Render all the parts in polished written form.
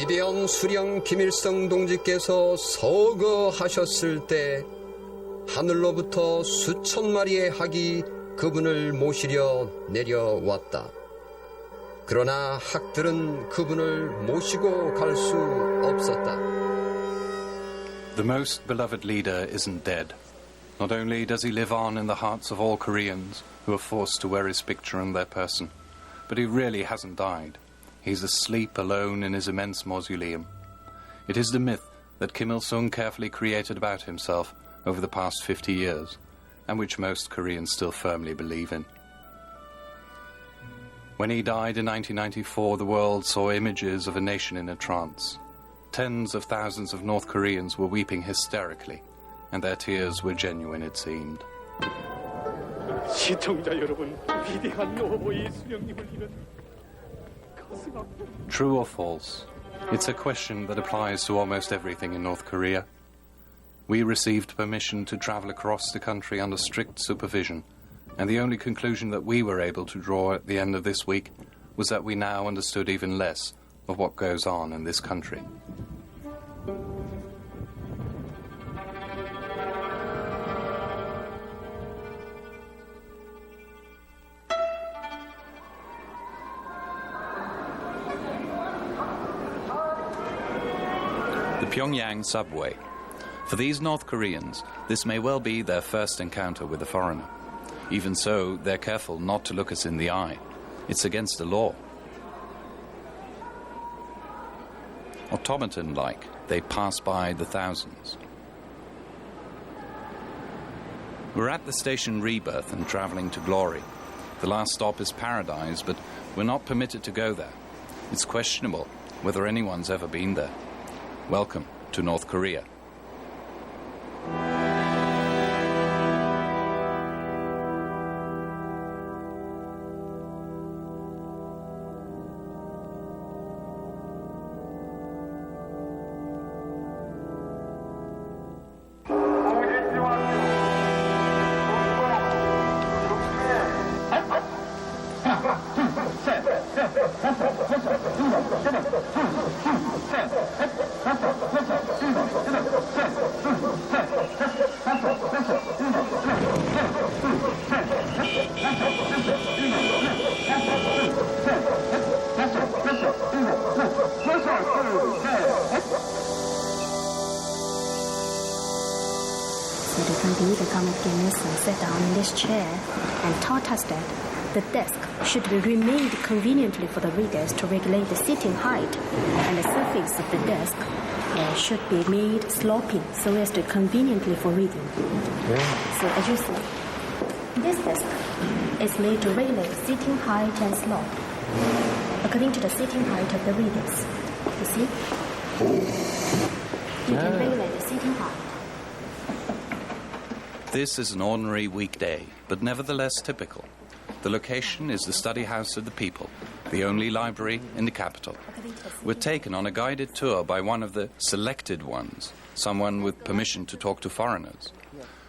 위대한 수령 김일성 동지께서 서거하셨을 때 하늘로부터 수천 마리의 학이 그분을 모시려 내려왔다. 그러나 학들은 그분을 모시고 갈 수 없었다. The most beloved leader isn't dead. Not only does he live on in the hearts of all Koreans who are forced to wear his picture on their person, but he really hasn't died. He's asleep alone in his immense mausoleum. It is the myth that Kim Il-sung carefully created about himself over the past 50 years, and which most Koreans still firmly believe in. When he died in 1994, the world saw images of a nation in a trance. Tens of thousands of North Koreans were weeping hysterically, and their tears were genuine, it seemed. 시청자 여러분, 위대한 여호와의 수령님을 위해 True or false? It's a question that applies to almost everything in North Korea. We received permission to travel across the country under strict supervision, and the only conclusion that we were able to draw at the end of this week was that we now understood even less of what goes on in this country. The Pyongyang subway. For these North Koreans, this may well be their first encounter with a foreigner. Even so, they're careful not to look us in the eye. It's against the law. Automaton-like, they pass by the thousands. We're at the station Rebirth and travelling to Glory. The last stop is Paradise, but we're not permitted to go there. It's questionable whether anyone's ever been there. Welcome to North Korea. Sat down in this chair and taught us that the desk should be remained conveniently for the readers to regulate the sitting height, and the surface of the desk should be made sloping so as to conveniently for reading. Yeah. So as you see, this desk is made to regulate sitting height and slope according to the sitting height of the readers. You see? You can regulate the sitting height. This is an ordinary weekday, but nevertheless typical. The location is the study house of the people, the only library in the capital. We're taken on a guided tour by one of the selected ones, someone with permission to talk to foreigners.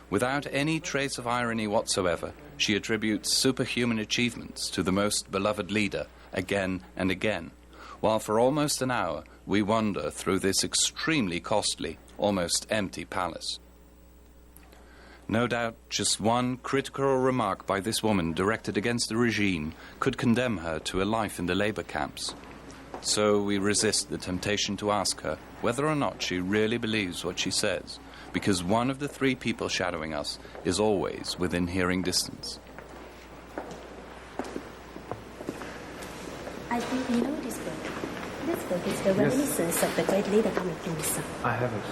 Without any trace of irony whatsoever, she attributes superhuman achievements to the most beloved leader again and again, while for almost an hour we wander through this extremely costly, almost empty palace. No doubt just one critical remark by this woman directed against the regime could condemn her to a life in the labor camps. So we resist the temptation to ask her whether or not she really believes what she says, because one of the three people shadowing us is always within hearing distance. I think you know this book. This book is the reminiscence of the great leader coming from the sun. I haven't.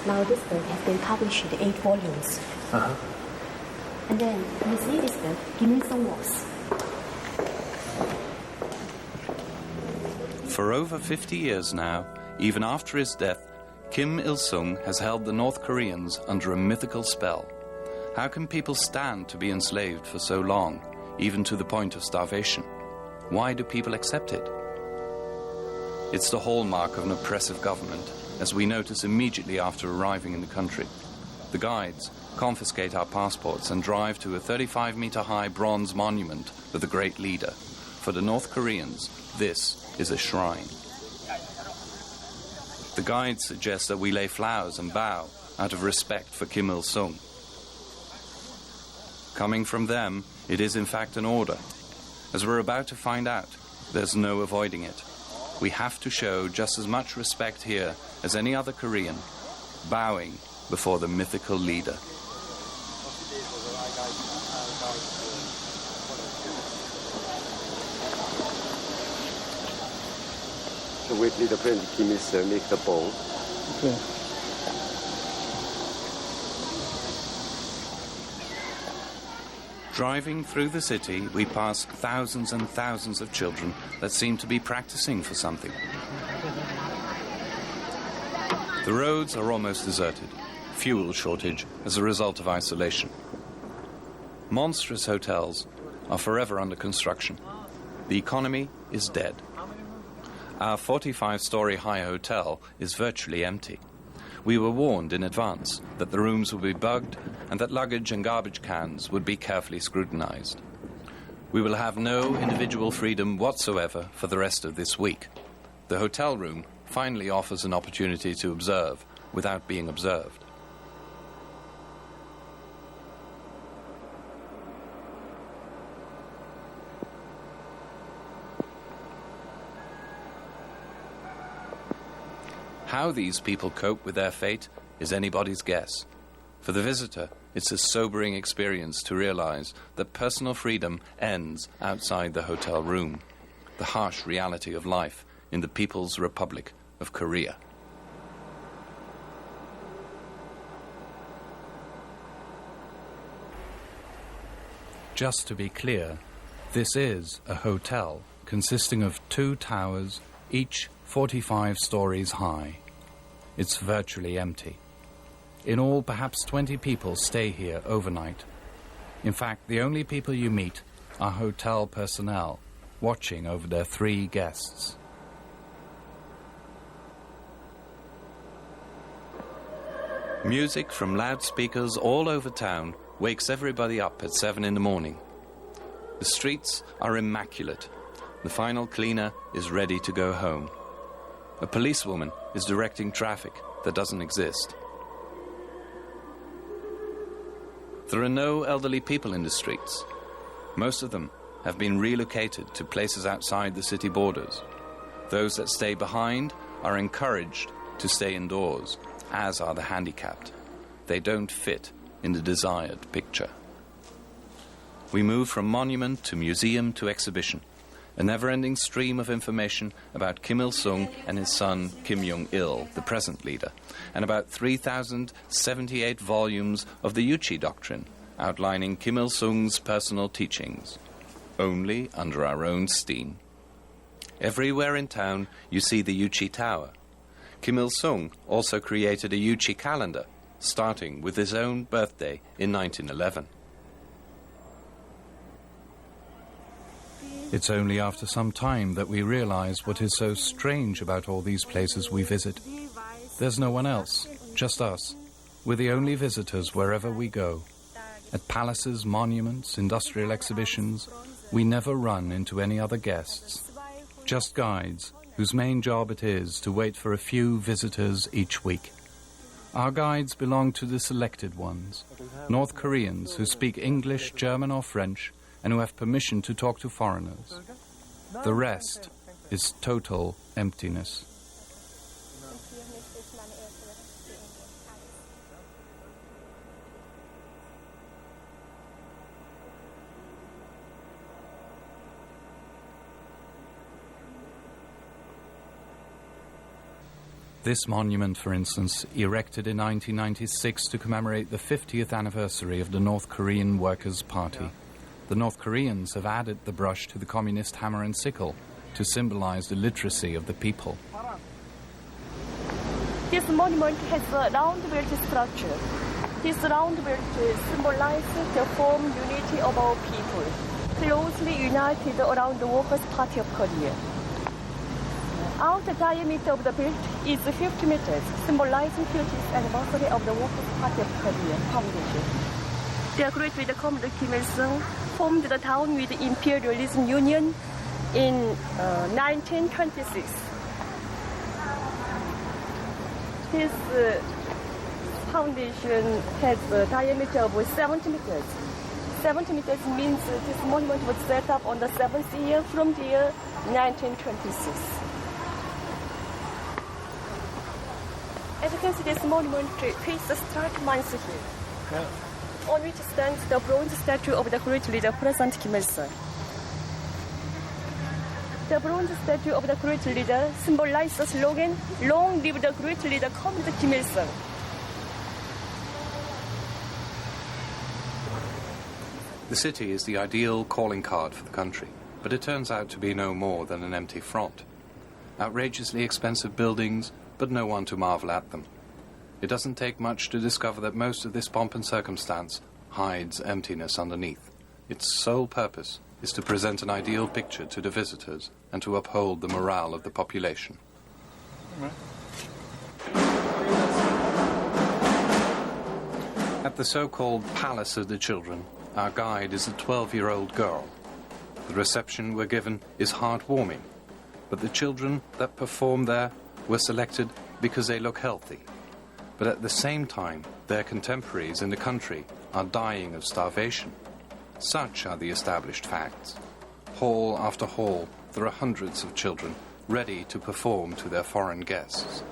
Now this book has been published in 8 volumes. And then you see this book, Kim Il-sung was. For over 50 years now, even after his death, Kim Il-sung has held the North Koreans under a mythical spell. How can people stand to be enslaved for so long, even to the point of starvation? Why do people accept it? It's the hallmark of an oppressive government, as we notice immediately after arriving in the country. The guides confiscate our passports and drive to a 35-meter-high bronze monument of the great leader. For the North Koreans, this is a shrine. The guides suggest that we lay flowers and bow out of respect for Kim Il-sung. Coming from them, it is in fact an order. As we're about to find out, there's no avoiding it. We have to show just as much respect here as any other Korean, bowing before the mythical leader. So wait, little friend Kim Il-sung make the bow. Okay. Driving through the city, we pass thousands and thousands of children that seem to be practicing for something. The roads are almost deserted, fuel shortage as a result of isolation. Monstrous hotels are forever under construction. The economy is dead. Our 45-story high hotel is virtually empty. We were warned in advance that the rooms would be bugged and that luggage and garbage cans would be carefully scrutinized. We will have no individual freedom whatsoever for the rest of this week. The hotel room finally offers an opportunity to observe without being observed. How these people cope with their fate is anybody's guess. For the visitor, it's a sobering experience to realize that personal freedom ends outside the hotel room, the harsh reality of life in the People's Republic of Korea. Just to be clear, this is a hotel consisting of 2 towers, each 45 stories high. It's virtually empty. In all, perhaps 20 people stay here overnight. In fact, the only people you meet are hotel personnel watching over their 3 guests. Music from loudspeakers all over town wakes everybody up at 7 in the morning. The streets are immaculate. The final cleaner is ready to go home. A policewoman is directing traffic that doesn't exist. There are no elderly people in the streets. Most of them have been relocated to places outside the city borders. Those that stay behind are encouraged to stay indoors, as are the handicapped. They don't fit in the desired picture. We move from monument to museum to exhibition, a never-ending stream of information about Kim Il-sung and his son Kim Jong-il, the present leader, and about 3,078 volumes of the Yuchi doctrine, outlining Kim Il-sung's personal teachings, only under our own steam. Everywhere in town you see the Yuchi Tower. Kim Il-sung also created a Yuchi calendar, starting with his own birthday in 1911. It's only after some time that we realize what is so strange about all these places we visit. There's no one else, just us. We're the only visitors wherever we go. At palaces, monuments, industrial exhibitions, we never run into any other guests. Just guides, whose main job it is to wait for a few visitors each week. Our guides belong to the selected ones, North Koreans who speak English, German or French, and who have permission to talk to foreigners. The rest is total emptiness. This monument, for instance, erected in 1996 to commemorate the 50th anniversary of the North Korean Workers' Party. The North Koreans have added the brush to the communist hammer and sickle to symbolize the literacy of the people. This monument has a round-built structure. This round-built symbolizes the firm unity of our people, closely united around the Workers' Party of Korea. Outer diameter of the build is 50 meters, symbolizing 50th anniversary of the Workers' Party of Korea foundation. The great leader Commander Kim Il-sung formed the town with the Imperialism Union in 1926. His foundation has a diameter of 70 meters. 70 meters means this monument was set up on the 7th year from the year 1926. As you can see, this monument faces the stark Mansu Hill, on which stands the bronze statue of the great leader, President Kim Il-sung. The bronze statue of the great leader symbolizes the slogan, "Long live the great leader, Comrade Kim Il-sung." The city is the ideal calling card for the country, but it turns out to be no more than an empty front. Outrageously expensive buildings, but no one to marvel at them. It doesn't take much to discover that most of this pomp and circumstance hides emptiness underneath. Its sole purpose is to present an ideal picture to the visitors and to uphold the morale of the population. At the so-called Palace of the Children, our guide is a 12-year-old girl. The reception we're given is heartwarming, but the children that perform there were selected because they look healthy. But at the same time, their contemporaries in the country are dying of starvation. Such are the established facts. Hall after hall, there are hundreds of children ready to perform to their foreign guests.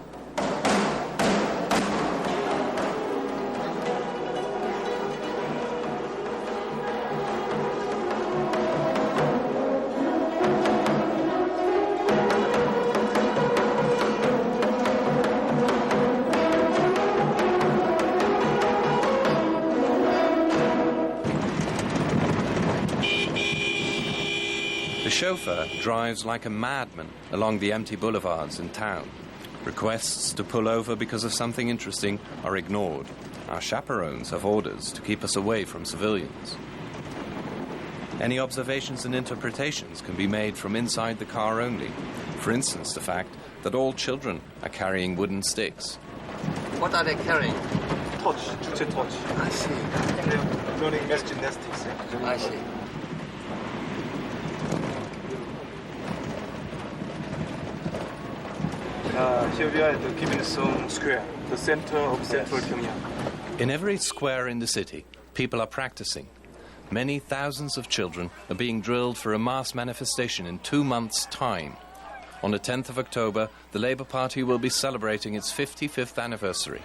The chauffeur drives like a madman along the empty boulevards in town. Requests to pull over because of something interesting are ignored. Our chaperones have orders to keep us away from civilians. Any observations and interpretations can be made from inside the car only. For instance, the fact that all children are carrying wooden sticks. What are they carrying? Torch, 주체 torch. I see. They're learning mass gymnastics. I see. Here we are at the Kim Il-sung Square, the center of central Pyongyang. In every square in the city, people are practicing. Many thousands of children are being drilled for a mass manifestation in 2 months' time. On the 10th of October, the Labour Party will be celebrating its 55th anniversary.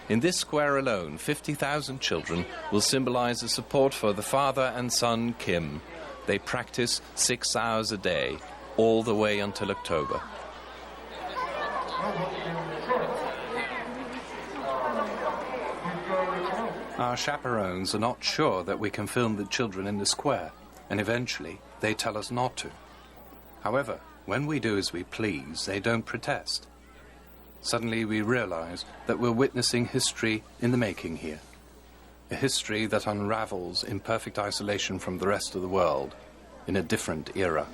In this square alone, 50,000 children will symbolize the support for the father and son Kim. They practice 6 hours a day, all the way until October. Our chaperones are not sure that we can film the children in the square, and eventually they tell us not to. However, when we do as we please, they don't protest. Suddenly we realize that we're witnessing history in the making here. A history that unravels in perfect isolation from the rest of the world, in a different era.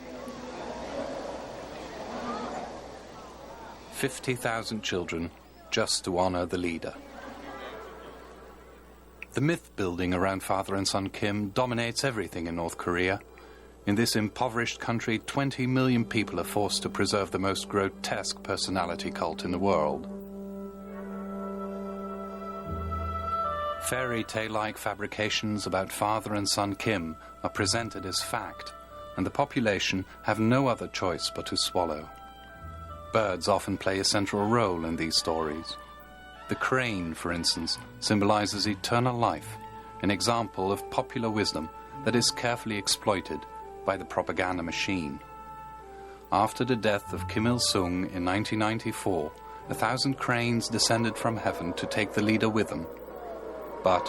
50,000 children just to honor the leader. The myth-building around father and son Kim dominates everything in North Korea. In this impoverished country, 20 million people are forced to preserve the most grotesque personality cult in the world. Fairy tale-like fabrications about father and son Kim are presented as fact, and the population have no other choice but to swallow. Birds often play a central role in these stories. The crane, for instance, symbolizes eternal life, an example of popular wisdom that is carefully exploited by the propaganda machine. After the death of Kim Il-sung in 1994, 1,000 cranes descended from heaven to take the leader with them. But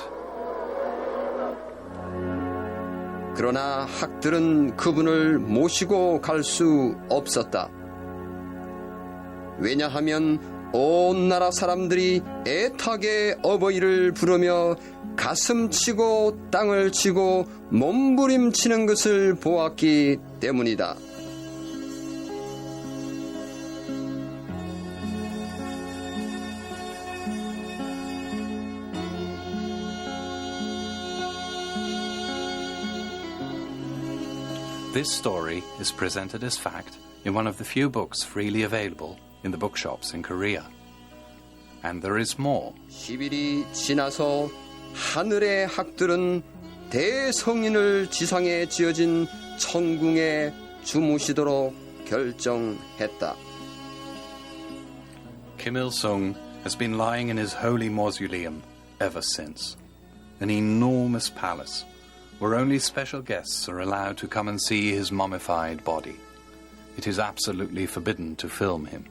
그러나 학들은 그분을 모시고 갈 수 없었다. 왜냐하면 온 나라 사람들이 애타게 어버이를 부르며 가슴치고 땅을 치고 몸부림치는 것을 보았기 때문이다. this story is presented as fact in one of the few books freely available in the bookshops in Korea. And there is more. 10일이 지나서 하늘의 학들은 대성인을 지상에 지어진 천궁에 주무시도록 결정했다. Kim Il-sung has been lying in his holy mausoleum ever since. An enormous palace where only special guests are allowed to come and see his mummified body. It is absolutely forbidden to film him.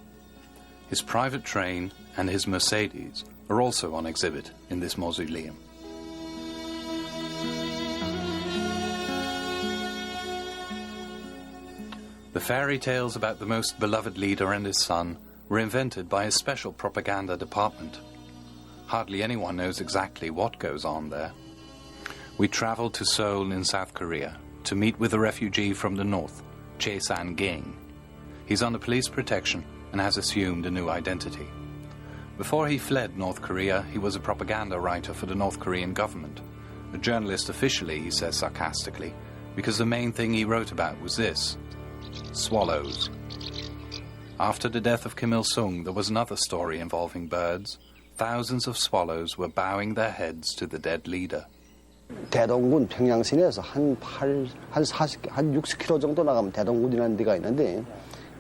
His private train and his Mercedes are also on exhibit in this mausoleum. The fairy tales about the most beloved leader and his son were invented by a special propaganda department. Hardly anyone knows exactly what goes on there. We traveled to Seoul in South Korea to meet with a refugee from the north, Chae San-ging. He's under police protection and has assumed a new identity. Before he fled North Korea, he was a propaganda writer for the North Korean government. A journalist officially, he says sarcastically, because the main thing he wrote about was this: swallows. After the death of Kim Il-sung, there was another story involving birds. Thousands of swallows were bowing their heads to the dead leader. 대동군 평양 시내에서 한 60km 정도 나가면 대동군이라는 데가 있는데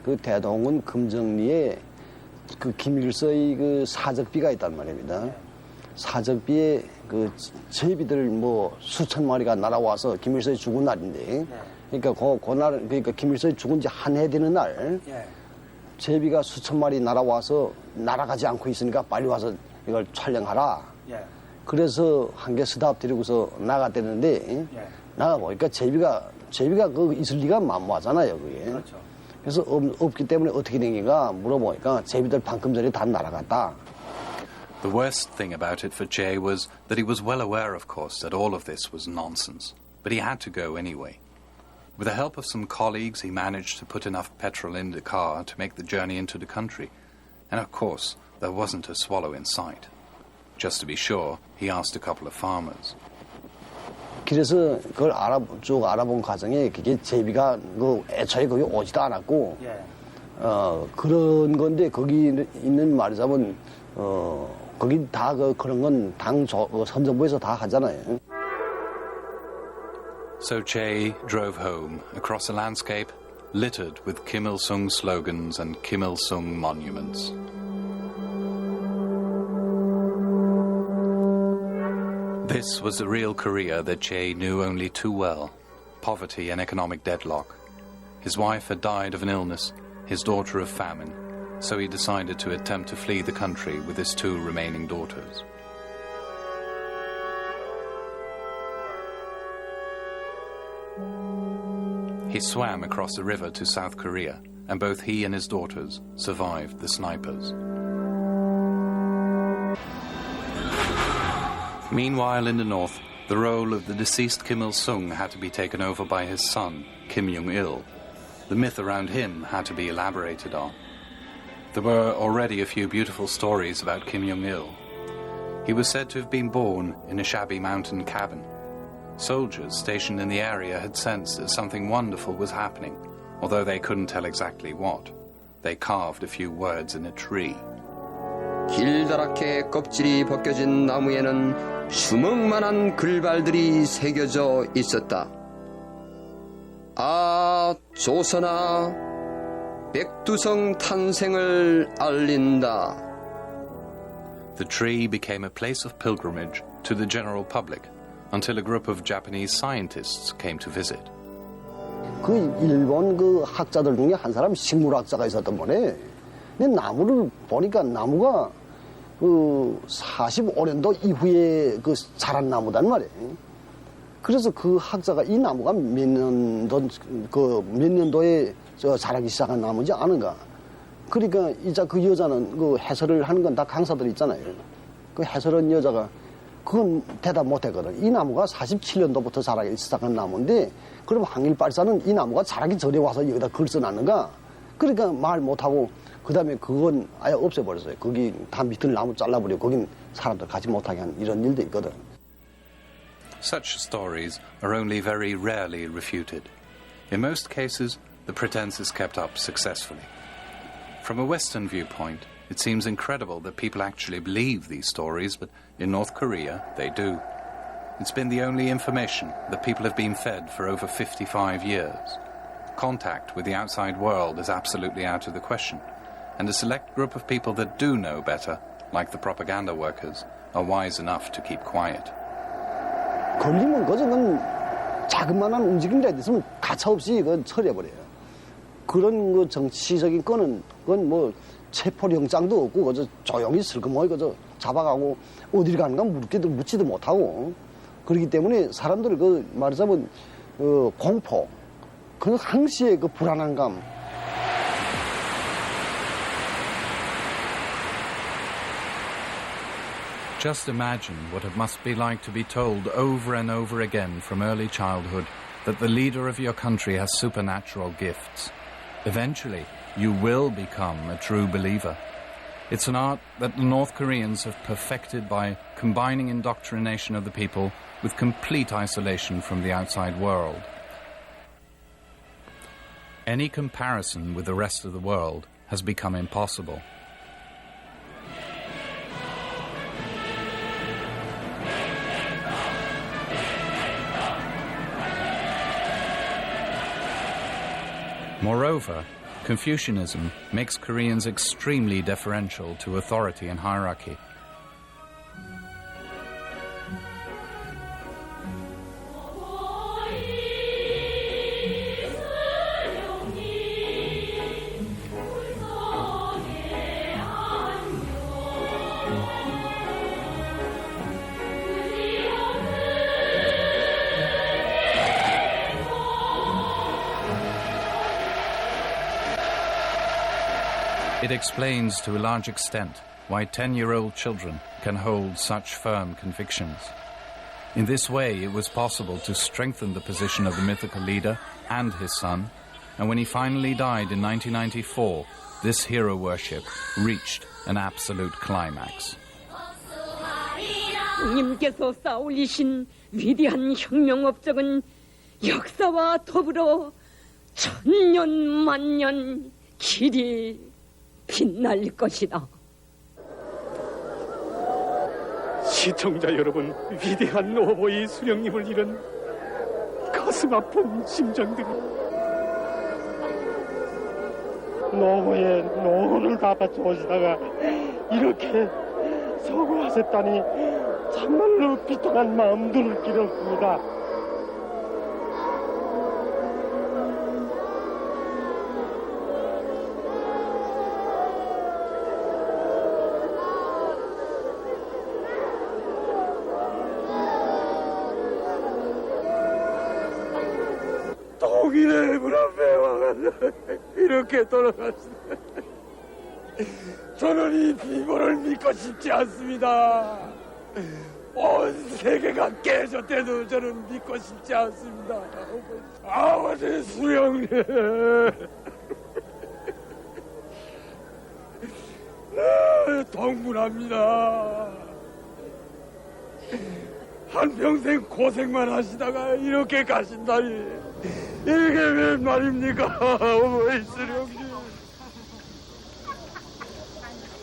그 대동군 금정리에 그 김일서의 그 사적비가 있단 말입니다. 사적비에 그 제비들 뭐 수천 마리가 날아와서 김일서의 죽은 날인데 그러니까 그날 그러니까 김일서의 죽은 지 한 해 되는 날 제비가 수천 마리 날아와서 날아가지 않고 있으니까 빨리 와서 이걸 촬영하라. 그래서 한 개 스탑 데리고서 나갔대는데 나가 보니까 제비가 그 있을 리가 만무하잖아요, 그게. 그렇죠. 그래서 없기 때문에 어떻게 된 게가 물어보니까 제비들 방금 전에 다 날아갔다. The worst thing about it for Chae was that he was well aware, of course, that all of this was nonsense. But he had to go anyway. With the help of some colleagues, he managed to put enough petrol in the car to make the journey into the country. And of course, there wasn't a swallow in sight. Just to be sure, he asked a couple of farmers. 그래서 그걸 쭉 알아본 과정에 그게 제비가 그 애초에 거기 오지도 않았고 그런 건데 거기 있는 말하자면 거기 다 그런 건 선정부에서 다 하잖아요. So Chae drove home across a landscape littered with Kim Il-sung slogans and Kim Il-sung monuments. This was the real Korea that Chae knew only too well: poverty and economic deadlock. His wife had died of an illness, his daughter of famine, so he decided to attempt to flee the country with his two remaining daughters. He swam across the river to South Korea, and both he and his daughters survived the snipers. Meanwhile, in the north, the role of the deceased Kim Il-sung had to be taken over by his son, Kim Jong-il. The myth around him had to be elaborated on. There were already a few beautiful stories about Kim Jong-il. He was said to have been born in a shabby mountain cabin. Soldiers stationed in the area had sensed that something wonderful was happening, although they couldn't tell exactly what. They carved a few words in a tree. 길다랗게 껍질이 벗겨진 나무에는 주먹만한 글발들이 새겨져 있었다. 아, 조선아, 백두성 탄생을 알린다. The tree became a place of pilgrimage to the general public until a group of Japanese scientists came to visit. 그 일본 그 학자들 중에 한 사람 식물학자가 있었던 거네. 근데 나무를 보니까 나무가 그 45년도 이후에 그 자란 나무단 말이에요. 그래서 그 학자가 이 나무가 몇 년도에 자라기 시작한 나무지 않은가. 그러니까 이제 그 여자는 그 해설을 하는 건 다 강사들 있잖아요. 그 해설한 여자가 그건 대답 못 했거든. 이 나무가 47년도부터 자라기 시작한 나무인데 그럼 항일발사는 이 나무가 자라기 전에 와서 여기다 글 써놨는가? 그러니까 말 못하고 그 다음에 그건 아예 없애버렸어요. 거기 다 밑을 나무 잘라버리고 거긴 사람들 가지 못하게 한 이런 일도 있거든. Such stories are only very rarely refuted. In most cases, the pretense is kept up successfully. From a Western viewpoint, It seems incredible that people actually believe these stories, but in North Korea, they do. It's been the only information that people have been fed for over 55 years. Contact with the outside world is absolutely out of the question, and a select group of people that do know better, like the propaganda workers, are wise enough to keep quiet. 걸리면 그건 자그마한 움직임이라도 있으면 가차없이 그건 처리해버려요. 그런 그 정치적인 건은 그건 뭐 체포영장도 없고 그저 조용히 슬그머니 그저 잡아가고 어디를 가는가 묻지도 못하고 그렇기 때문에 사람들 그 말하자면 공포 그 항시의 그 불안한 감. Just imagine what it must be like to be told over and over again from early childhood that the leader of your country has supernatural gifts. Eventually, you will become a true believer. It's an art that the North Koreans have perfected by combining indoctrination of the people with complete isolation from the outside world. Any comparison with the rest of the world has become impossible. Moreover, Confucianism makes Koreans extremely deferential to authority and hierarchy. It explains to a large extent why 10-year-old children can hold such firm convictions. In this way, it was possible to strengthen the position of the mythical leader and his son, and when he finally died in 1994, this hero worship reached an absolute climax. 님께서 쌓아올리신 위대한 혁명 업적은 역사와 더불어 천년 만년 길이 빛날 것이다. 시청자 여러분, 위대한 오보이 수령님을 잃은 가슴 아픈 심정들이 노고에 노고를 다 바쳐 오시다가 이렇게 서거하셨다니 정말로 비통한 마음들을 기렸습니다. 독일의 문 앞에 와가지고 이렇게 돌아갔습니다. 저는 이 비밀을 믿고 싶지 않습니다. 온 세계가 깨졌대도 저는 믿고 싶지 않습니다. 아버지 수령님. 동문합니다. 한평생 고생만 하시다가 이렇게 가신다니 이게 웬 말입니까? 어머니 수령님.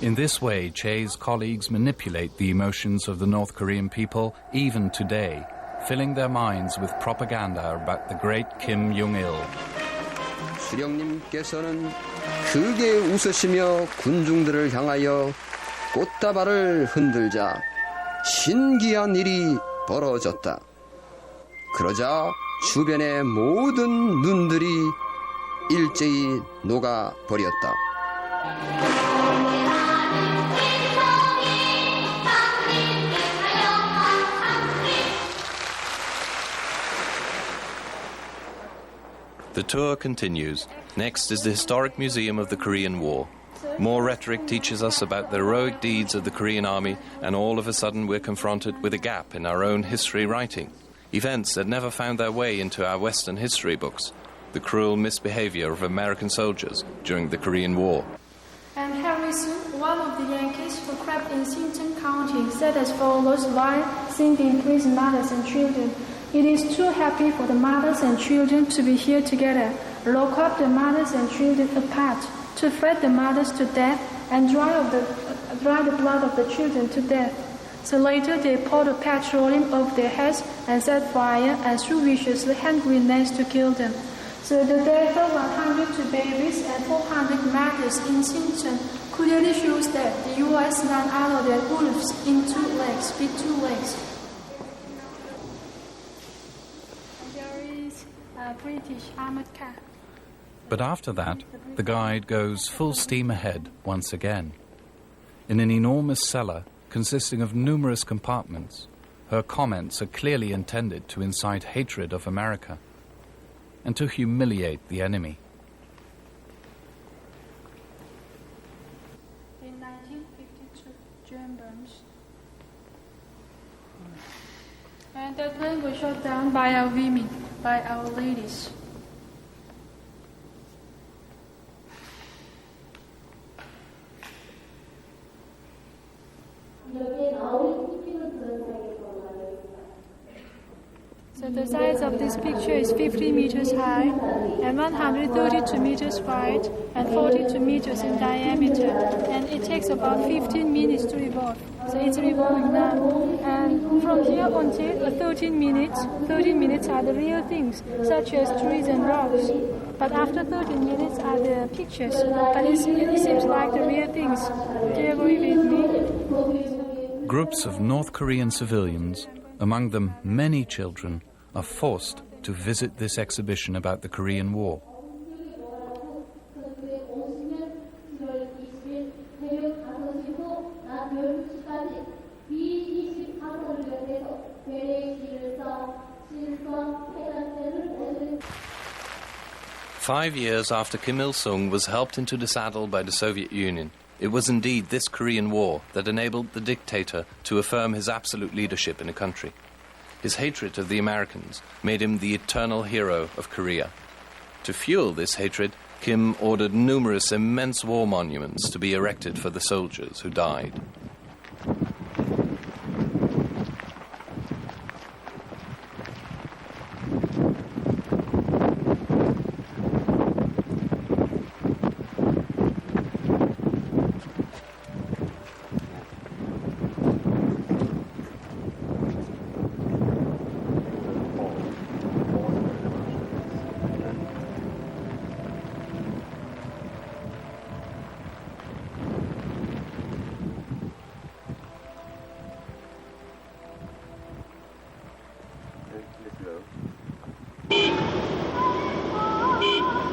In this way, Che's colleagues manipulate the emotions of the North Korean people even today, filling their minds with propaganda about the great Kim Jong-il. 수령님께서는 크게 웃으시며 군중들을 향하여 꽃다발을 흔들자 신기한 일이 벌어졌다. 그러자 주변의 모든 눈들이 일제히 녹아버렸다. The tour continues. Next is the Historic Museum of the Korean War. More rhetoric teaches us about the heroic deeds of the Korean army, and all of a sudden we're confronted with a gap in our own history writing. Events that never found their way into our Western history books. The cruel misbehavior of American soldiers during the Korean War. And Harrison, one of the Yankees who crept in Sinton County, said as follows while singing Praise Mothers and Children. It is too happy for the mothers and children to be here together. Lock up the mothers and children apart, to fret the mothers to death and dry the blood of the children to death. So later they poured petroleum over their heads and set fire and threw viciously hand grenades to kill them. So the death of 102 babies and 400 martyrs in Xinjiang clearly shows that the U.S. is none other than wolves in two legs, with two legs. And there is a British armored car. But after that, the guide goes full steam ahead once again. In an enormous cellar consisting of numerous compartments, her comments are clearly intended to incite hatred of America and to humiliate the enemy. In 1952, German bombs. And that plane was shot down by our women, by our ladies. So the size of this picture is 50 meters high and 132 meters wide and 42 meters in diameter, and it takes about 15 minutes to revolve. So it's revolving now, and from here until 13 minutes are the real things, such as trees and rocks. But after 13 minutes are the pictures, but it seems like the real things. Do you agree with me? Groups of North Korean civilians, among them many children, are forced to visit this exhibition about the Korean War. Five years after Kim Il-sung was helped into the saddle by the Soviet Union, it was indeed this Korean War that enabled the dictator to affirm his absolute leadership in a country. His hatred of the Americans made him the eternal hero of Korea. To fuel this hatred, Kim ordered numerous immense war monuments to be erected for the soldiers who died.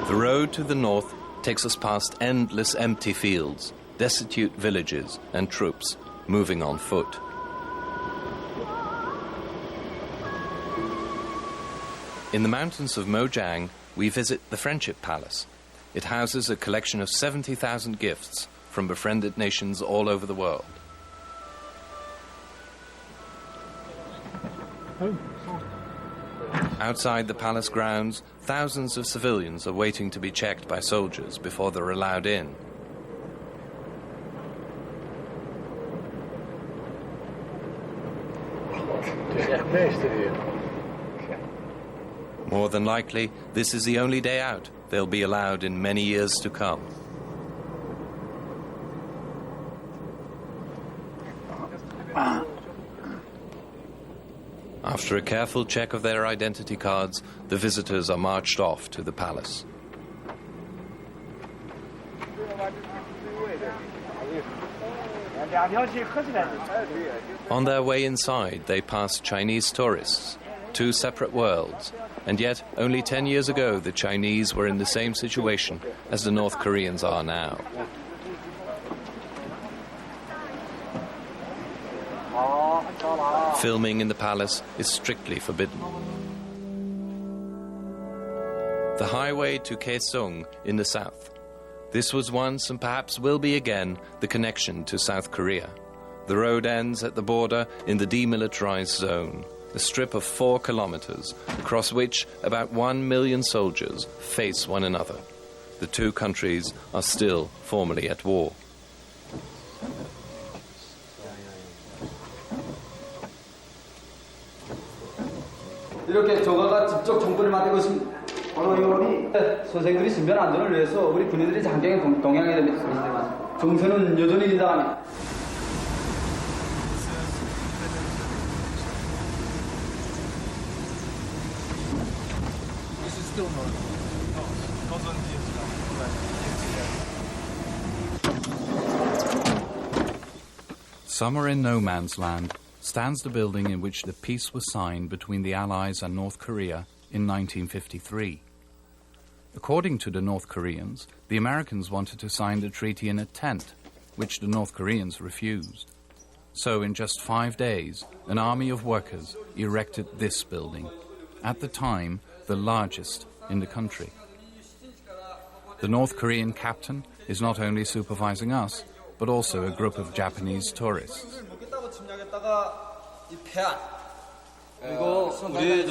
The road to the north takes us past endless empty fields, destitute villages and troops moving on foot. In the mountains of Mojang, we visit the Friendship Palace. It houses a collection of 70,000 gifts from befriended nations all over the world. Outside the palace grounds, thousands of civilians are waiting to be checked by soldiers before they're allowed in. More than likely, this is the only day out they'll be allowed in many years to come. After a careful check of their identity cards, the visitors are marched off to the palace. On their way inside, they pass Chinese tourists, two separate worlds, and yet only 10 years ago the Chinese were in the same situation as the North Koreans are now. Filming in the palace is strictly forbidden. The highway to Kaesong in the south. This was once, and perhaps will be again, the connection to South Korea. The road ends at the border in the demilitarized zone, a strip of 4 kilometers, across which about 1 million soldiers face one another. The two countries are still formally at war. 이렇게 조가가 직접 정보를 맡은 것입니다. 번호 요원이 선생들이 신변 안전을 위해서 우리 군인들이 장경에 동행하게 됩니다. 정세는 여전히 인당합니다. Somewhere in no man's land stands the building in which the peace was signed between the Allies and North Korea in 1953. According to the North Koreans, the Americans wanted to sign the treaty in a tent, which the North Koreans refused. So in just 5 days, an army of workers erected this building, at the time the largest in the country. The North Korean captain is not only supervising us, but also a group of Japanese tourists. 이거 우리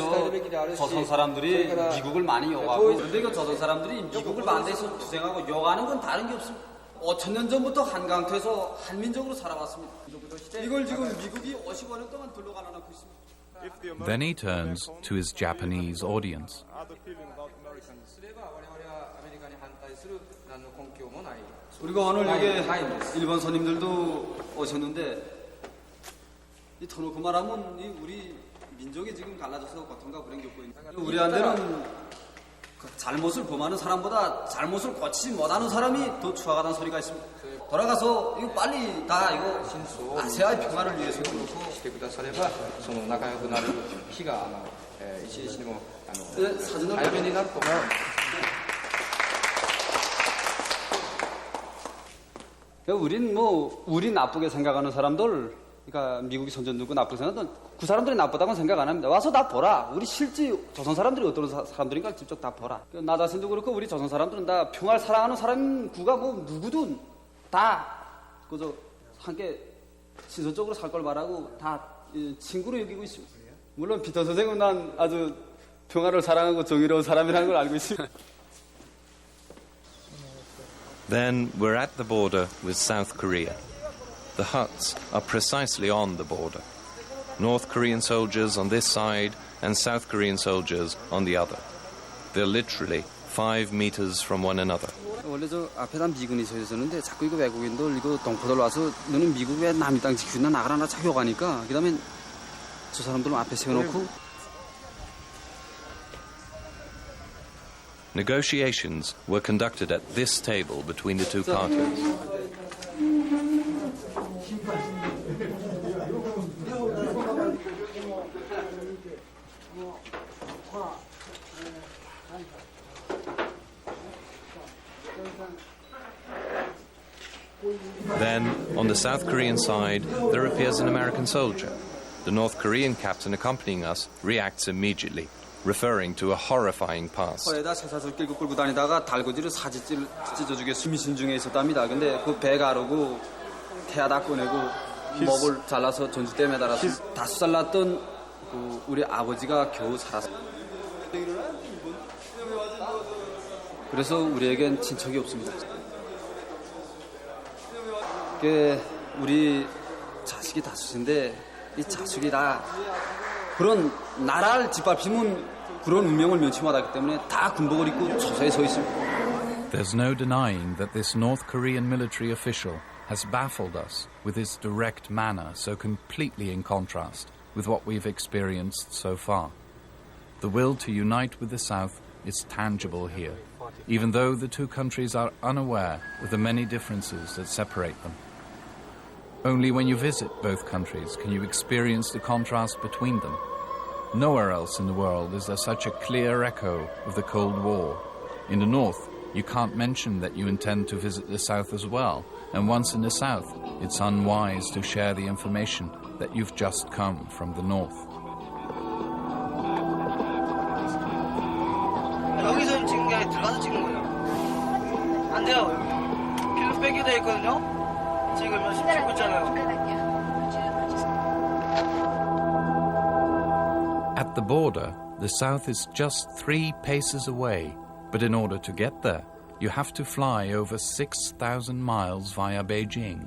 조선 사람들이 미국을 많이 욕하고 그런데 그 조선 사람들이 미국을 반대해서 투쟁하고 욕하는 건 다른 게 없습니다. 5,000년 전부터 한강토에서 한민족으로 살아왔습니다. 이걸 지금 미국이 55년 동안 둘러가려 놓고 있습니다. Then he turns to his Japanese audience. 우리가 오늘 여기 일본 손님들도 오셨는데 이 터놓고 말하면 이 우리 민족이 지금 갈라져서 고통과 불행 겪고 있는 우리한테는 그 잘못을 범하는 사람보다 잘못을 고치지 못하는 사람이 더 추하다는 소리가 있습니다. 돌아가서 이거 빨리 다 이거 아시아의 평화를 위해서 그렇고 사진을 발견이 날 거면 우린 우리 나쁘게 생각하는 사람들, 그러니까 미국이 선전 누구 나쁘게 생각하는 그 사람들이 나쁘다고는 생각 안 합니다. 와서 다 보라. 우리 실제 조선 사람들이 어떤 사람들인가 직접 다 보라. 나 자신도 그렇고 우리 조선 사람들은 다 평화를 사랑하는 사람 구가 누구든 다 그저 함께 신선적으로 살 걸 바라고 다 친구로 여기고 있습니다. 물론 피터 선생은 난 아주 평화를 사랑하고 정의로운 사람이라는 걸 알고 있습니다. Then we're at the border with South Korea. The huts are precisely on the border. North Korean soldiers on this side and South Korean soldiers on the other. They're literally 5 meters from one another. 원래 저 앞에다 미군이 서 있었는데 자꾸 이거 외국인들 이거 동포들 와서 너는 미국 왜 남의 땅 지키나 나가라 나 자꾸 욕하니까 그다음에 저 사람들 앞에 세워놓고 Negotiations were conducted at this table between the two parties. Then, on the South Korean side, there appears an American soldier. The North Korean captain accompanying us reacts immediately, referring to a horrifying past. 거에다 쇠사슬 끌고 다니다가 달구지를 사지 찢어주게 숨이신 중에 있었답니다. 근데 그 배 가르고 태아 다 꺼내고 목을 잘라서 전주대에 매달아서 다섯 살 났던 그 우리 아버지가 겨우 살았어요. 그래서 우리에겐 친척이 없습니다. 우리 자식이 다섯인데 이 자식이 다 그런 나라를 짓밟히면 그런 운명을 면치마다기 때문에 다 군복을 입고 초소에 서 있습니다. There's no denying that this North Korean military official has baffled us with his direct manner so completely in contrast with what we've experienced so far. The will to unite with the South is tangible here, even though the two countries are unaware of the many differences that separate them. Only when you visit both countries can you experience the contrast between them. Nowhere else in the world is there such a clear echo of the Cold War. In the North, you can't mention that you intend to visit the South as well, and once in the South, it's unwise to share the information that you've just come from the North. 여기서 찍는 게 아니라 들어가서 찍는 거예요. 안 돼요. 필름 빼기로 돼 있거든요. 지금 열심히 찍고 있잖아요. At the border, the South is just 3 paces away, but in order to get there, you have to fly over 6,000 miles via Beijing.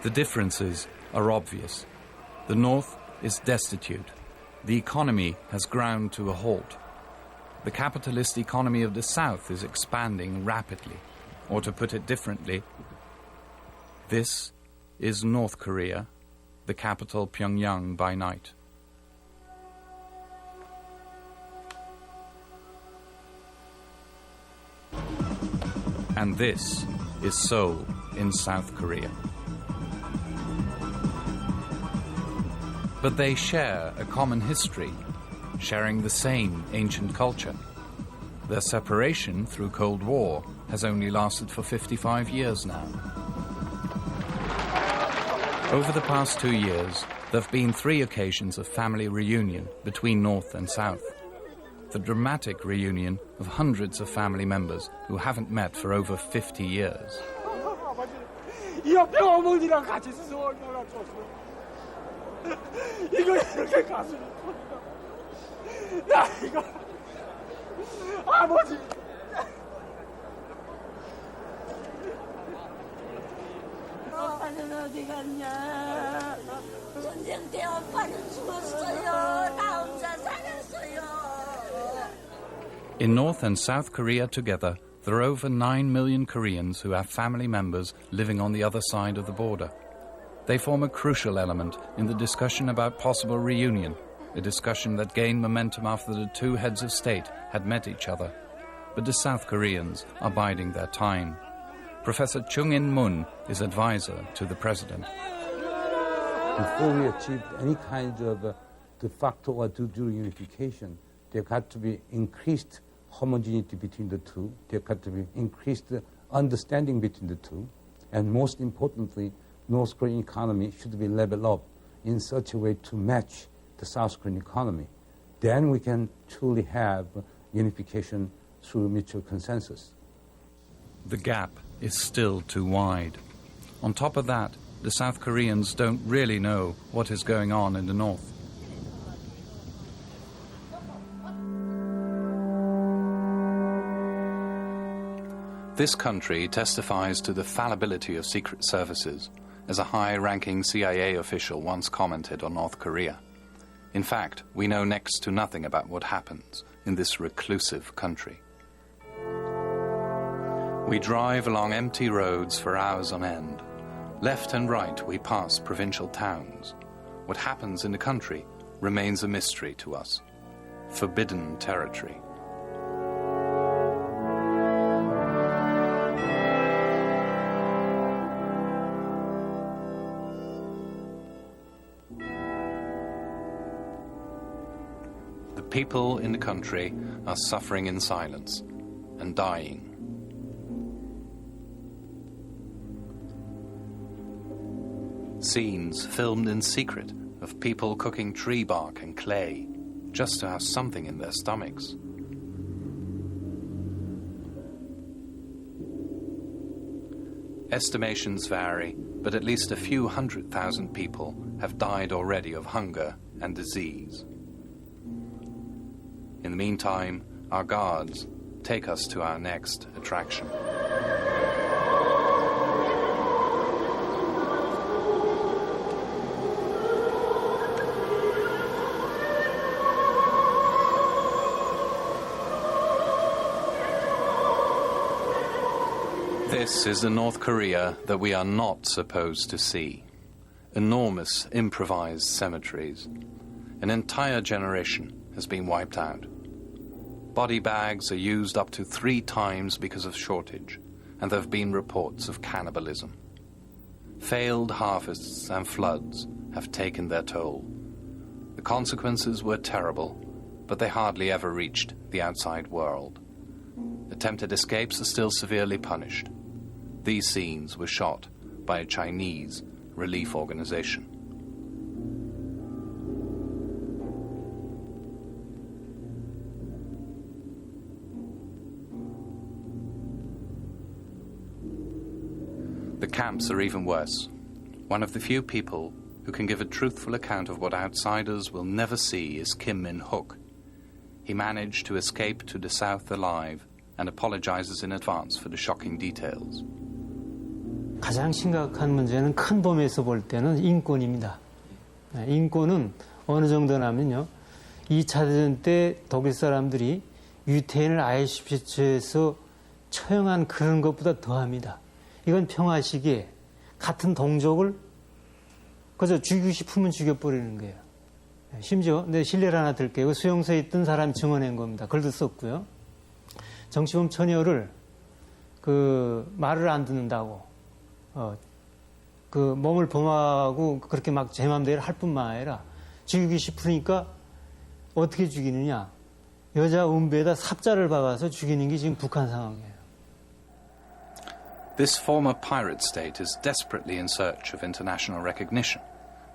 The differences are obvious. The North is destitute. The economy has ground to a halt. The capitalist economy of the South is expanding rapidly. Or to put it differently, this is North Korea, the capital Pyongyang by night. And this is Seoul in South Korea. But they share a common history, sharing the same ancient culture. Their separation through Cold War has only lasted for 55 years now. Over the past 2 years, there have been 3 occasions of family reunion between North and South. The dramatic reunion of hundreds of family members who haven't met for over 50 years. 이 옆에 어머니랑 같이 있어서 얼마나 좋았어. 이거 이렇게 가슴이 터져. 나 이거 아버지. 오빠는 어디 갔냐? 전쟁 때 오빠는 죽었어요. 나 혼자 살았어요. In North and South Korea together, there are over 9 million Koreans who have family members living on the other side of the border. They form a crucial element in the discussion about possible reunion, a discussion that gained momentum after the 2 heads of state had met each other. But the South Koreans are biding their time. Professor Jong-il is advisor to the president. Before we achieve any kind of de facto or de jure unification, there got to be increased homogeneity between the two. There got to be increased understanding between the two. And most importantly, North Korean economy should be leveled up in such a way to match the South Korean economy. Then we can truly have unification through mutual consensus. The gap is still too wide. On top of that, the South Koreans don't really know what is going on in the North. This country testifies to the fallibility of secret services, as a high-ranking CIA official once commented on North Korea. In fact, we know next to nothing about what happens in this reclusive country. We drive along empty roads for hours on end. Left and right, we pass provincial towns. What happens in the country remains a mystery to us. Forbidden territory. The people in the country are suffering in silence and dying. Scenes filmed in secret of people cooking tree bark and clay just to have something in their stomachs. Estimations vary, but at least a few 100,000 people have died already of hunger and disease. In the meantime, our guards take us to our next attraction. This is the North Korea that we are not supposed to see. Enormous improvised cemeteries. An entire generation has been wiped out. Body bags are used up to 3 times because of shortage, and there have been reports of cannibalism. Failed harvests and floods have taken their toll. The consequences were terrible, but they hardly ever reached the outside world. Attempted escapes are still severely punished. These scenes were shot by a Chinese relief organization. The camps are even worse. One of the few people who can give a truthful account of what outsiders will never see is Kim Min-hook. He managed to escape to the south alive and apologizes in advance for the shocking details. 가장 심각한 문제는 큰 범위에서 볼 때는 인권입니다. 인권은 어느 정도냐면요. 2차 대전 때 독일 사람들이 유태인을 아이슈비츠에서 처형한 그런 것보다 더합니다. 이건 평화 시기에 같은 동족을 그저 죽이고 싶으면 죽여버리는 거예요. 심지어 내 실례를 하나 들게요. 수용소에 있던 사람이 증언한 겁니다. 글도 썼고요. 정치범 처녀를 말을 안 듣는다고 몸을 범하고 그렇게 막 제 맘대로 할 뿐만 아니라 죽이기 싶으니까 어떻게 죽이느냐. 여자 음배에다 삽자를 박아서 죽이는 게 지금 북한 상황이에요. This former pirate state is desperately in search of international recognition,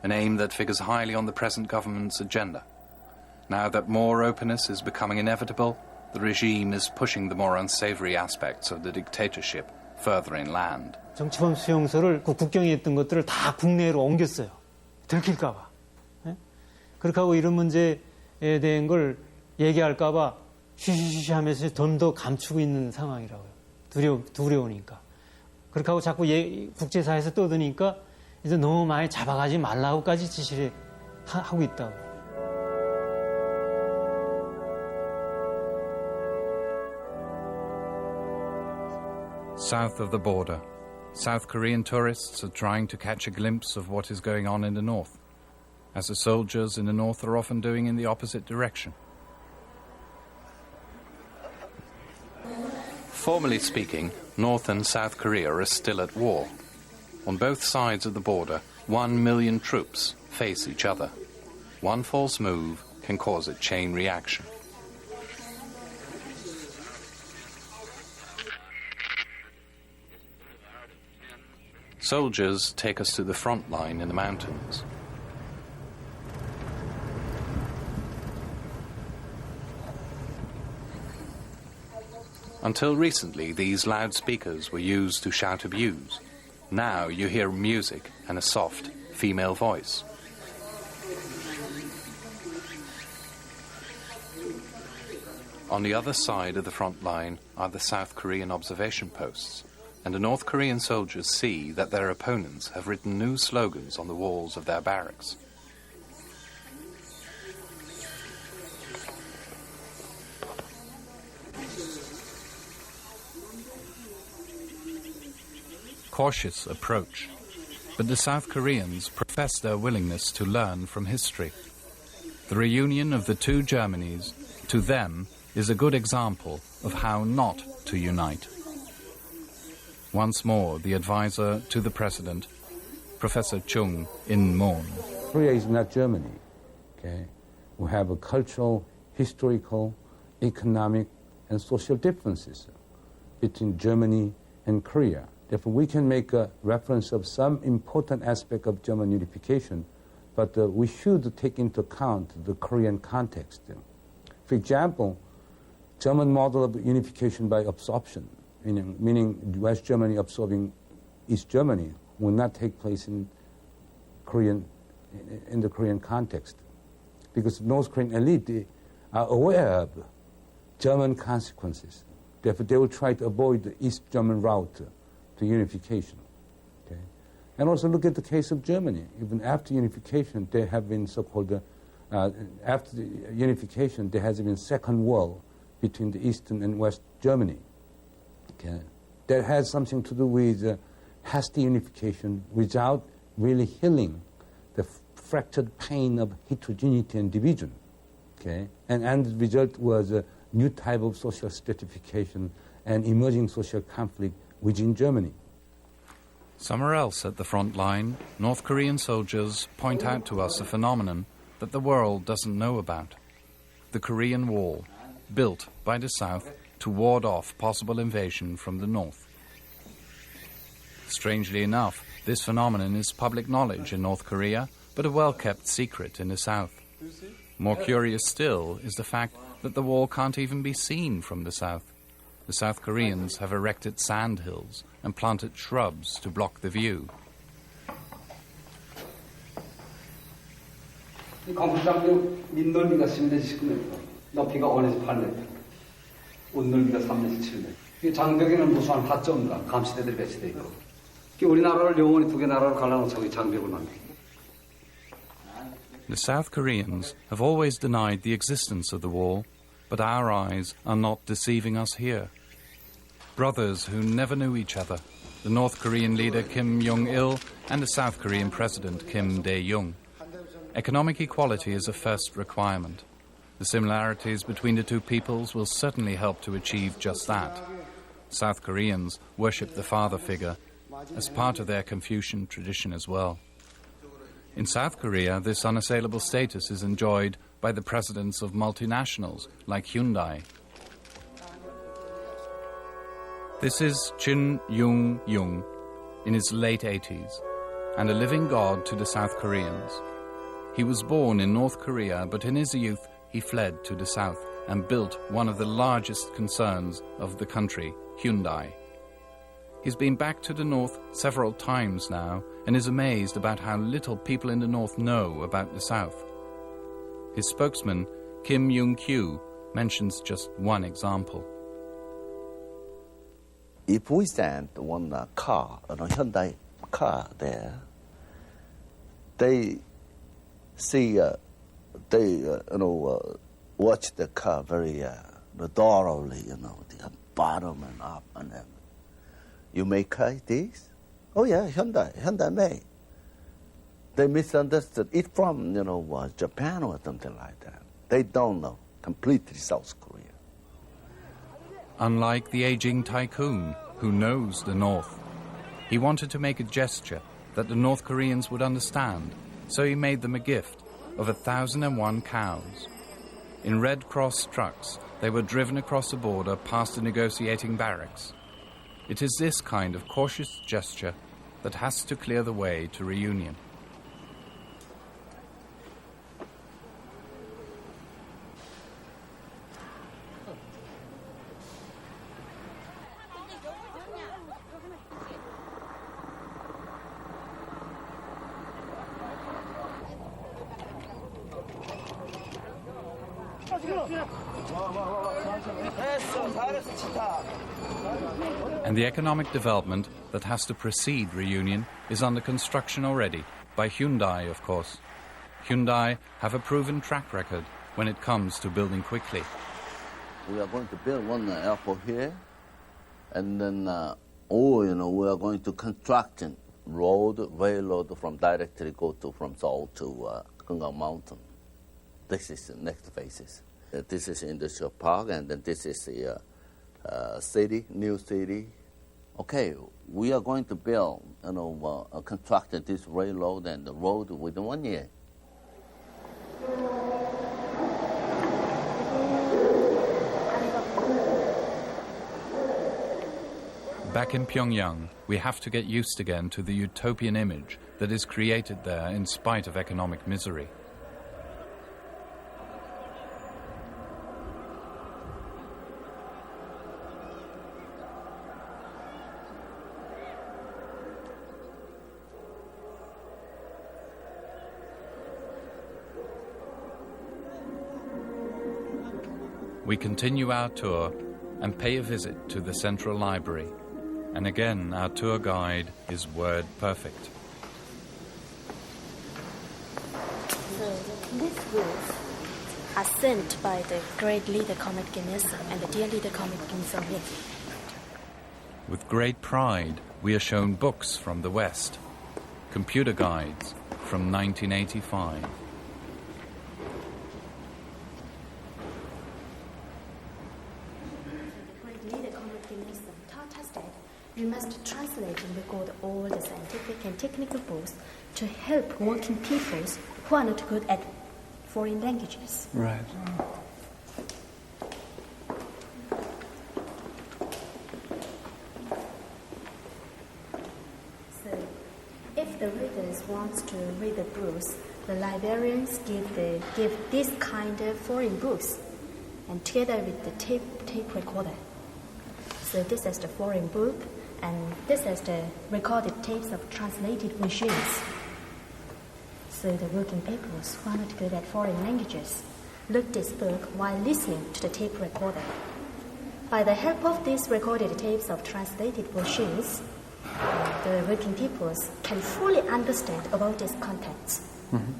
an aim that figures highly on the present government's agenda. Now that more openness is becoming inevitable, the regime is pushing the more unsavory aspects of the dictatorship further inland. 정치범 수용소를 국경에 있던 것들을 다 국내로 옮겼어요. 들킬까 봐. 그렇게 하고 이런 문제에 대한 걸 얘기할까 봐 쉬쉬쉬 하면서 좀 더 감추고 있는 상황이라고요. 두려우니까. 그렇게 하고 자꾸 국제사회에서 떠드니까 이제 너무 많이 잡아가지 말라고까지 지시를 하고 있다고. South of the border, South Korean tourists are trying to catch a glimpse of what is going on in the north, as the soldiers in the north are often doing in the opposite direction. Formally speaking, North and South Korea are still at war. On both sides of the border, 1 million troops face each other. One false move can cause a chain reaction. Soldiers take us to the front line in the mountains. Until recently, these loudspeakers were used to shout abuse. Now you hear music and a soft female voice. On the other side of the front line are the South Korean observation posts, and the North Korean soldiers see that their opponents have written new slogans on the walls of their barracks. Cautious approach, but the South Koreans profess their willingness to learn from history. The reunion of the two Germanys, to them, is a good example of how not to unite. Once more, the advisor to the president, Professor Chung In-moon. Korea is not Germany. Okay? We have a cultural, historical, economic, and social differences between Germany and Korea. Therefore, we can make a reference of some important aspect of German unification, but we should take into account the Korean context. For example, German model of unification by absorption, meaning West Germany absorbing East Germany, will not take place in the Korean context, because North Korean elite are aware of German consequences. Therefore, they will try to avoid the East German route to unification. Okay? And also look at the case of Germany. Even after unification, there have been so-called, after the unification, there has been second war between the Eastern and West Germany. Okay? That has something to do with hasty unification without really healing the fractured pain of heterogeneity and division. Okay? And the result was a new type of social stratification and emerging social conflict within Germany. Somewhere else at the front line, North Korean soldiers point out to us a phenomenon that the world doesn't know about. The Korean Wall, built by the South to ward off possible invasion from the North. Strangely enough, this phenomenon is public knowledge in North Korea, but a well-kept secret in the South. More curious still is the fact that the wall can't even be seen from the South. The South Koreans have erected sand hills and planted shrubs to block the view. 이 건축장벽 밑넓이가 10m 19m, 높이가 5에서 8m, 옷넓이가 3m 7m. 이 장벽에는 무수한 하점과 감시대들이 배치되어 있고, 우리나라를 영원히 두 개 나라로 갈라놓고 이 장벽을 만들고. The South Koreans have always denied the existence of the wall, But our eyes are not deceiving us here. Brothers who never knew each other, the North Korean leader Kim Jong-il and the South Korean president Kim Dae-jung. Economic equality is a first requirement. The similarities between the two peoples will certainly help to achieve just that. South Koreans worship the father figure as part of their Confucian tradition as well. In South Korea, this unassailable status is enjoyed by the presidents of multinationals like Hyundai. This is Chun Young-jung in his late 80s and a living god to the South Koreans. He was born in North Korea, but in his youth he fled to the south and built one of the largest concerns of the country, Hyundai. He's been back to the north several times now and is amazed about how little people in the north know about the south. His spokesman, Kim Young-kyu, mentions just one example. If we send one car, a Hyundai car there, they see, watch the car very thoroughly, the bottom and up and everything. You make car this? Oh yeah, Hyundai made. They misunderstood it from, Japan or something like that. They don't know, completely South Korea. Unlike the aging tycoon who knows the North, he wanted to make a gesture that the North Koreans would understand, so he made them a gift of 1,001 cows. In Red Cross trucks, they were driven across the border past the negotiating barracks. It is this kind of cautious gesture that has to clear the way to reunion. And the economic development that has to precede reunion is under construction already, by Hyundai, of course. Hyundai have a proven track record when it comes to building quickly. We are going to build one airport here, and then, we are going to construct a railroad from directly from Seoul to Gyeonggang Mountain. This is the next phases. This is industrial park, and then this is the city, new city. Okay, we are going to build, construct this railroad and the road within 1 year. Back in Pyongyang, we have to get used again to the utopian image that is created there in spite of economic misery. We continue our tour and pay a visit to the Central Library. And again, our tour guide is word perfect. These books are sent by the great leader Comrade Kim Il-sung and the dear leader Comrade Kim Il-sung. With great pride, we are shown books from the West, computer guides from 1985. We must translate and record all the scientific and technical books to help working peoples who are not good at foreign languages. Right. So, if the readers want to read the books, the librarians give this kind of foreign books, and together with the tape recorder. So this is the foreign book, and this is the recorded tapes of translated machines. So the working peoples who are not good at foreign languages look this book while listening to the tape recorder. By the help of these recorded tapes of translated machines, the working peoples can fully understand about its contents. Mm-hmm.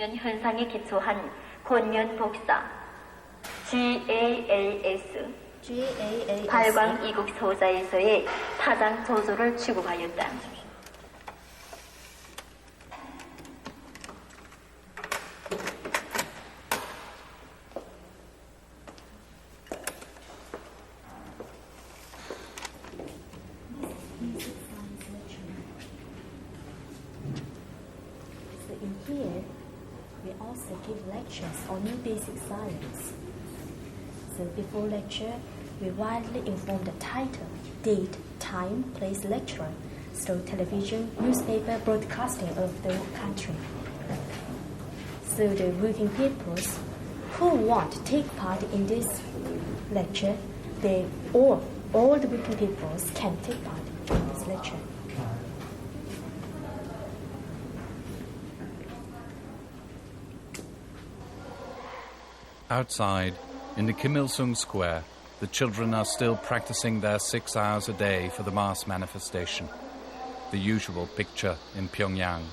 현상에 기초한 곤면 복사 GALS 발광 이국 소자에서의 파장 조조를 추구하였다. In here, we also give lectures on new basic science. So before lecture, we widely inform the title, date, time, place, lecturer, through television, newspaper, broadcasting of the country. So the working peoples who want to take part in this lecture, all the working peoples can take part in this lecture. Outside, in the Kim Il-sung Square, the children are still practicing their 6 hours a day for the mass manifestation, the usual picture in Pyongyang.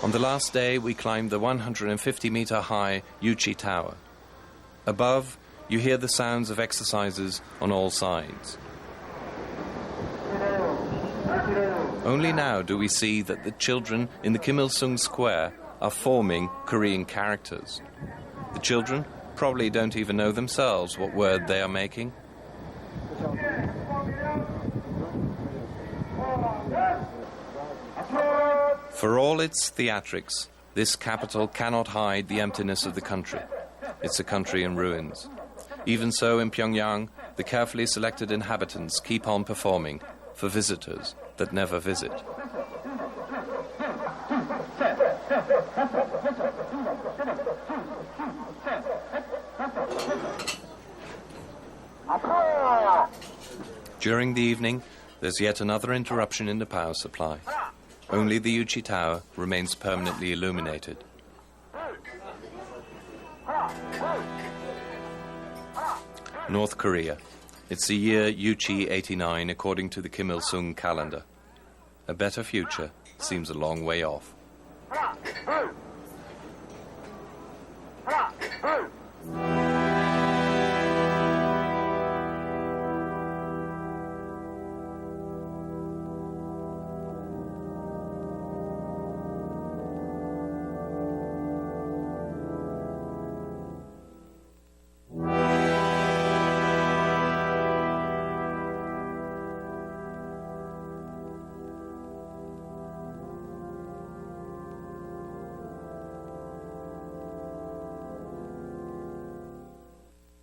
On the last day, we climbed the 150-meter-high Yuchi Tower. Above, you hear the sounds of exercises on all sides. Only now do we see that the children in the Kim Il-sung Square are forming Korean characters. The children probably don't even know themselves what word they are making. For all its theatrics, this capital cannot hide the emptiness of the country. It's a country in ruins. Even so, in Pyongyang, the carefully selected inhabitants keep on performing for visitors that never visit. During the evening, there's yet another interruption in the power supply. Only the Yuchi Tower remains permanently illuminated. North Korea. It's the year Yuchi 89 according to the Kim Il-sung calendar. A better future seems a long way off. Hey!